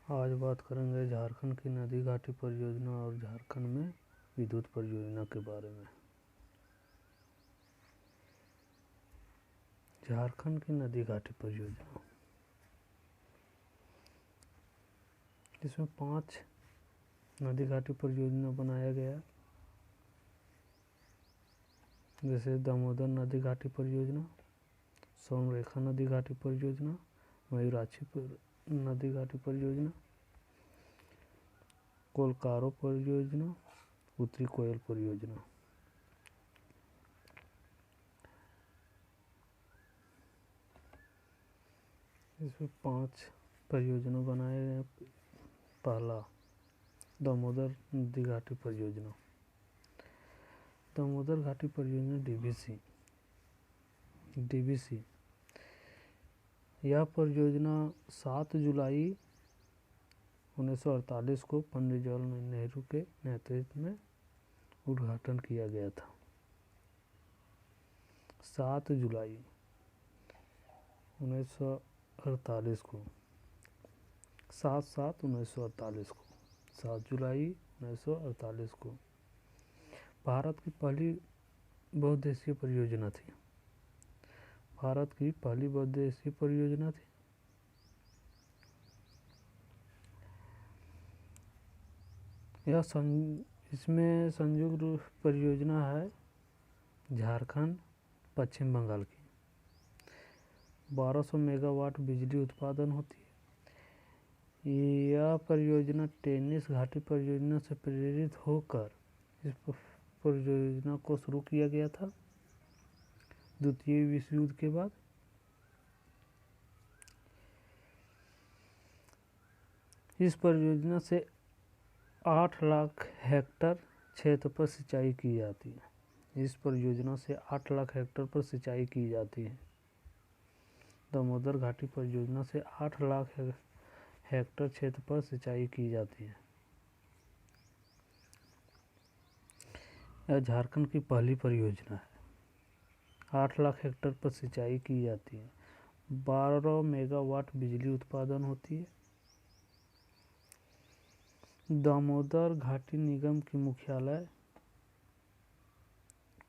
आज बात करेंगे झारखंड की नदी घाटी परियोजना और झारखंड में विद्युत परियोजना के बारे में। झारखंड की नदी घाटी परियोजना, इसमें 5 नदी घाटी परियोजना बनाया गया, जैसे दामोदर नदी घाटी परियोजना, सोनरेखा नदी घाटी परियोजना, मयूराक्षी नदी घाटी परियोजना, कोलकारो परियोजना, उत्तरी कोयल परियोजना। इसमें 5 परियोजना बनाए गए। पहला, दामोदर नदी घाटी परियोजना। दामोदर घाटी परियोजना डीवीसी। यह परियोजना 7 जुलाई 1948 को पंडित जवाहरलाल नेहरू के नेतृत्व में उद्घाटन किया गया था। 7 जुलाई 1948 को 7/7/1948 को 7 जुलाई 1948 को भारत की पहली बहुउद्देशीय परियोजना थी। भारत की पहली बहुउद्देशीय परियोजना थी। इसमें संयुक्त परियोजना है झारखंड पश्चिम बंगाल की। 1200 मेगावाट बिजली उत्पादन होती है। यह परियोजना टेनिस घाटी परियोजना से प्रेरित होकर इस परियोजना को शुरू किया गया था द्वितीय विश्व युद्ध के बाद। इस परियोजना से 8 लाख हेक्टेयर क्षेत्र पर सिंचाई की जाती है। इस परियोजना से 8 लाख हेक्टेयर पर सिंचाई की जाती है। दामोदर घाटी परियोजना से 8 लाख हेक्टेयर क्षेत्र पर सिंचाई की जाती है। यह झारखंड की पहली परियोजना है। 8 लाख हेक्टेयर पर सिंचाई की जाती है। 12 मेगावाट बिजली उत्पादन होती है। दामोदर घाटी निगम की मुख्यालय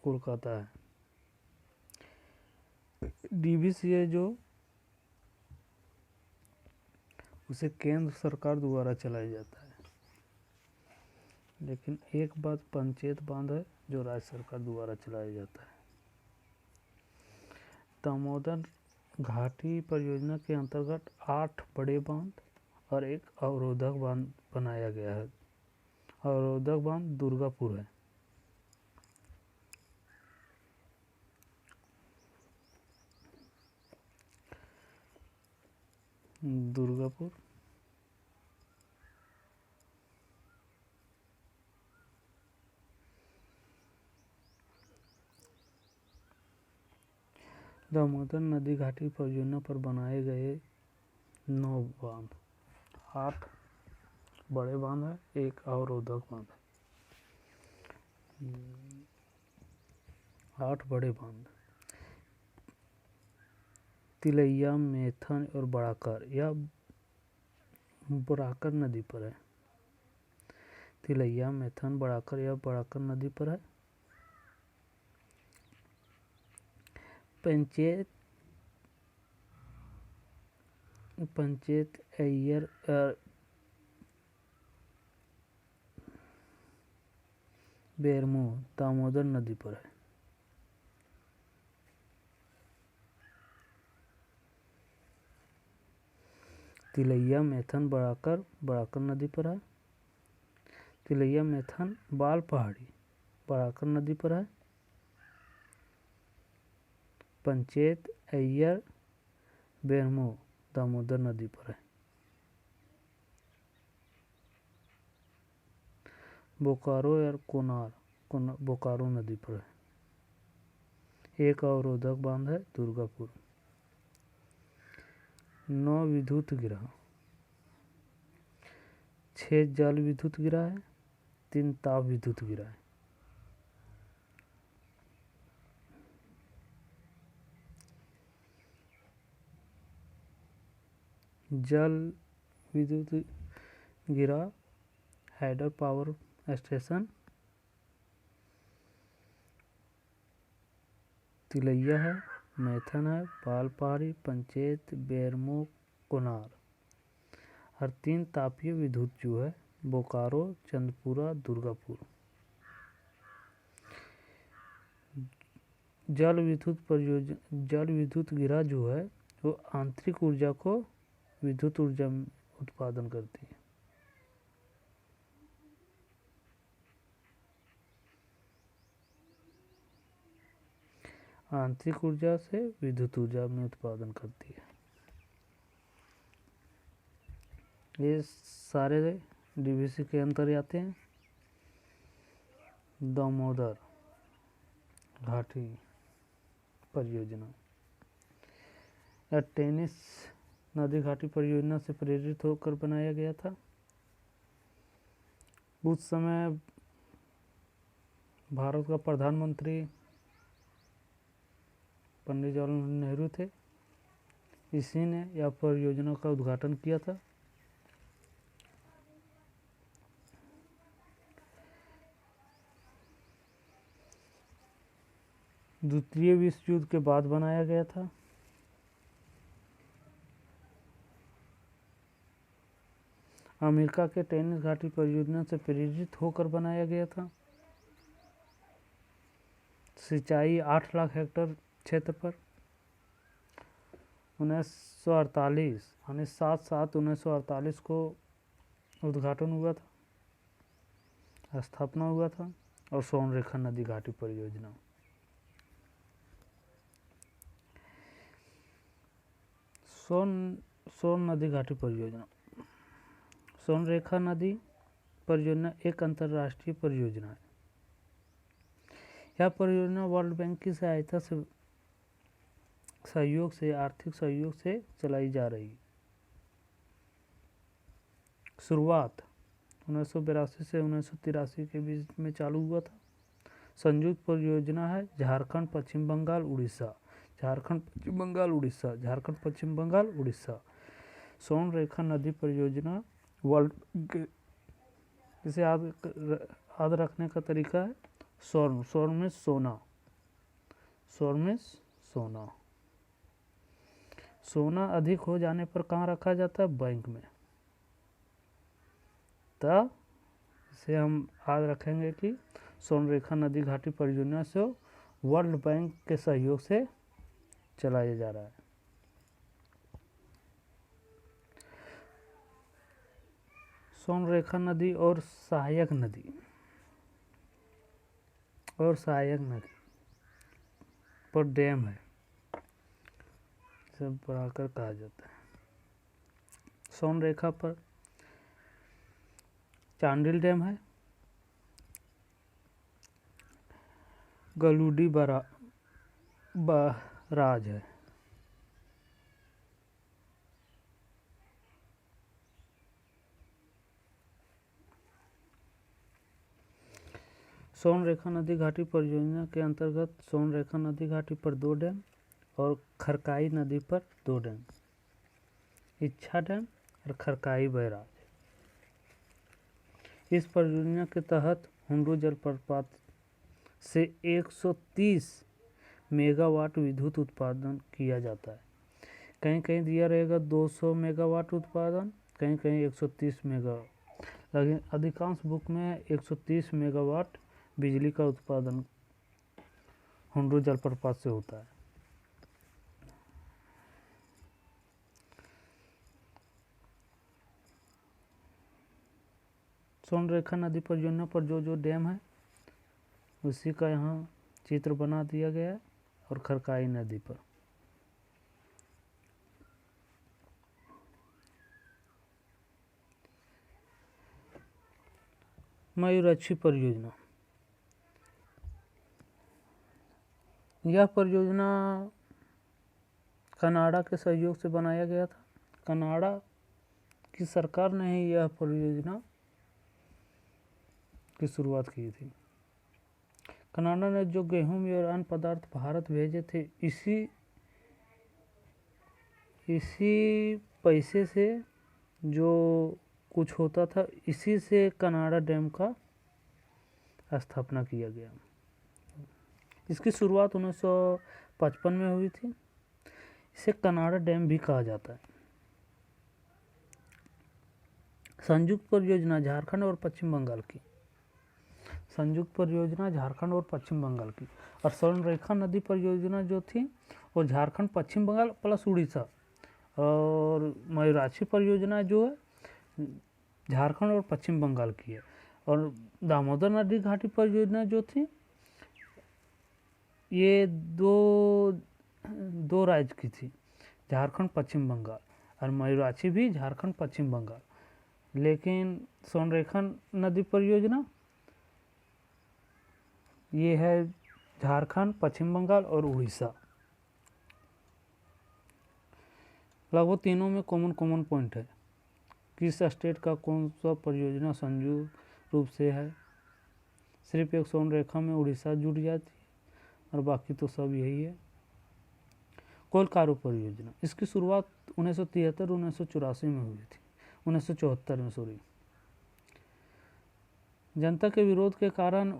कोलकाता है। डीवीसी है जो उसे केंद्र सरकार द्वारा चलाया जाता है, लेकिन एक बात पंचायत बांध है जो राज्य सरकार द्वारा चलाया जाता है। दामोदर घाटी परियोजना के अंतर्गत 8 बड़े बांध और एक अवरोधक बांध बनाया गया है। अवरोधक बांध दुर्गापुर है। दुर्गापुर दामोदर नदी घाटी परियोजना पर बनाए गए 9 बांध, 8 बड़े बांध है, एक अवरोधक बांध है। 8 बड़े बांध, तिलैया, मैथन और बड़ाकर। यह बड़ाकर नदी पर है। तिलैया, मैथन, बड़ाकर, यह बड़ाकर नदी पर है। पंचायत अय्यर बेरमो दामोदर नदी पर है। तिलैया, मैथन, बड़ाकर नदी पर है। तिलैया, मैथन, बाल पहाड़ी बड़ाकर नदी पर है। पंचायत अय्यर बेरमो दामोदर नदी पर है। बोकारो और कोनार बोकारो नदी पर है। एक अवरोधक बांध है दुर्गापुर। 9 विद्युत गिरह, 6 जल विद्युत गिरह है, 3 ताप विद्युत गिरह है। जल विद्युत गिरा हाइडर पावर स्टेशन, तिलैया है, मैथन है, पालपहाड़ी, पंचेत, बेरमो, कोनार। और 3 तापीय विद्युत जो है बोकारो, चंदपुरा, दुर्गापुर। जल विद्युत गिरा जो है वो आंतरिक ऊर्जा को विद्युत ऊर्जा उत्पादन करती है। आंतरिक ऊर्जा से विद्युत ऊर्जा में उत्पादन करती है। ये सारे डीवीसी के अंतर आते हैं। दामोदर घाटी परियोजना या टेनिस नदी घाटी परियोजना से प्रेरित होकर बनाया गया था। उस समय भारत का प्रधानमंत्री पंडित जवाहरलाल नेहरू थे। इसी ने यह परियोजना का उद्घाटन किया था। द्वितीय विश्व युद्ध के बाद बनाया गया था। अमेरिका के टेनिस घाटी परियोजना से प्रेरित होकर बनाया गया था। सिंचाई 8 लाख हेक्टेयर क्षेत्र पर 1948 यानी 7/7/1948 को उद्घाटन हुआ था, स्थापना हुआ था। और सोनरेखा नदी घाटी परियोजना सोन नदी घाटी परियोजना। सोनरेखा नदी परियोजना एक अंतर्राष्ट्रीय परियोजना है। यह परियोजना वर्ल्ड बैंक की सहायता से आर्थिक सहयोग से चलाई जा रही है। शुरुआत 1982 से 1983 के बीच में चालू हुआ था। संयुक्त परियोजना है झारखंड, पश्चिम बंगाल, उड़ीसा। झारखंड, पश्चिम बंगाल, उड़ीसा, झारखंड, पश्चिम बंगाल, उड़ीसा। सोनरेखा नदी परियोजना वर्ल्ड इसे याद रखने का तरीका है स्वर्ण में सोना। स्वर्ण में सोना। सोना अधिक हो जाने पर कहाँ रखा जाता है? बैंक में। तब इसे हम याद रखेंगे कि सोनरेखा नदी घाटी परियोजना से वर्ल्ड बैंक के सहयोग से चलाया जा रहा है। सोनरेखा नदी और सहायक नदी पर डैम है, सब बढ़ाकर कहा जाता है। सोनरेखा पर चांडिल डैम है, गलूडी बराज है। सोनरेखा नदी घाटी परियोजना के अंतर्गत सोनरेखा नदी घाटी पर 2 डैम और खरकाई नदी पर 2 डैम, इच्छा डैम और खरकाई बैराज। इस परियोजना के तहत हुंडू जलप्रपात से 130 मेगावाट विद्युत उत्पादन किया जाता है। कहीं कहीं दिया रहेगा 200 मेगावाट उत्पादन, कहीं कहीं 130 मेगावाट, लेकिन अधिकांश बुक में 130 मेगावाट बिजली का उत्पादन हुंडू जलप्रपात से होता है। सोनरेखा नदी परियोजना पर जो डैम है उसी का यहाँ चित्र बना दिया गया है। और खरकाई नदी पर मयूराक्षी परियोजना। यह परियोजना कनाडा के सहयोग से बनाया गया था। कनाडा की सरकार ने ही यह परियोजना की शुरुआत की थी। कनाडा ने जो गेहूं और अन्य पदार्थ भारत भेजे थे, इसी पैसे से जो कुछ होता था, इसी से कनाडा डैम का स्थापना किया गया। इसकी शुरुआत 1955 में हुई थी। इसे कनाडा डैम भी कहा जाता है। संयुक्त परियोजना झारखंड और पश्चिम बंगाल की। संयुक्त परियोजना झारखंड और पश्चिम बंगाल की। और स्वर्णरेखा नदी परियोजना जो थी वो झारखंड, पश्चिम बंगाल प्लस उड़ीसा। और मयूराक्षी परियोजना जो है झारखंड और पश्चिम बंगाल की है। और दामोदर नदी घाटी परियोजना जो थी ये दो राज्य की थी, झारखंड पश्चिम बंगाल। और मयूराक्षी भी झारखंड पश्चिम बंगाल। लेकिन स्वर्णरेखा नदी परियोजना ये है झारखंड, पश्चिम बंगाल और उड़ीसा। लगभग तीनों में कॉमन पॉइंट है। किस स्टेट का कौन सा परियोजना संयुक्त रूप से है? सिर्फ एक स्वर्णरेखा में उड़ीसा जुड़ जाती है और बाकी तो सब यही है। कोलकारो परियोजना, इसकी शुरुआत 1973-1984 में हुई थी। 1974 में, सॉरी। जनता के विरोध के कारण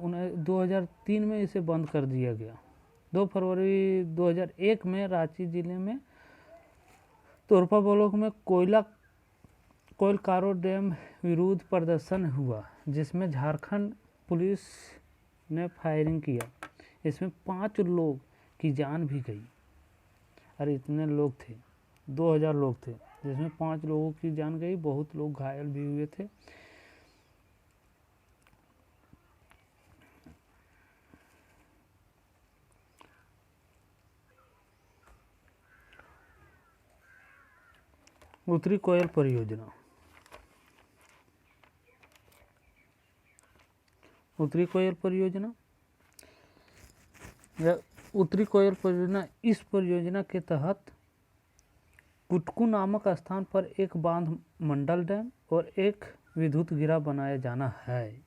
2003 में इसे बंद कर दिया गया। 2 फरवरी 2001 में रांची जिले में तोरपा ब्लॉक में कोलकारो डैम विरोध प्रदर्शन हुआ, जिसमें झारखंड पुलिस ने फायरिंग किया। इसमें 5 लोग की जान भी गई। अरे इतने लोग थे, 2000 लोग थे, जिसमें 5 लोगों की जान गई, बहुत लोग घायल भी हुए थे। उत्तरी कोयल परियोजना। उत्तरी कोयल परियोजना या उत्तरी कोयल परियोजना, इस परियोजना के तहत कुटकू नामक स्थान पर एक बांध मंडल डैम और एक विद्युत गिरा बनाया जाना है।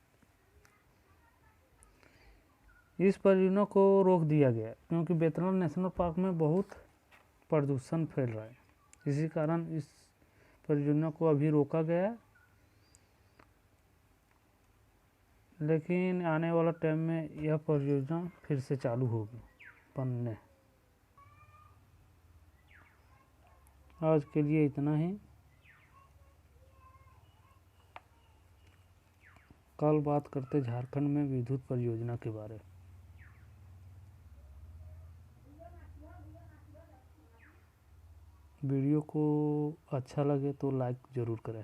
इस परियोजना को रोक दिया गया क्योंकि बेतला नेशनल पार्क में बहुत प्रदूषण फैल रहा है। इसी कारण इस परियोजना को अभी रोका गया है। लेकिन आने वाला टाइम में यह परियोजना फिर से चालू होगी बनने। आज के लिए इतना ही। कल बात करते झारखंड में विद्युत परियोजना के बारे। वीडियो को अच्छा लगे तो लाइक ज़रूर करें।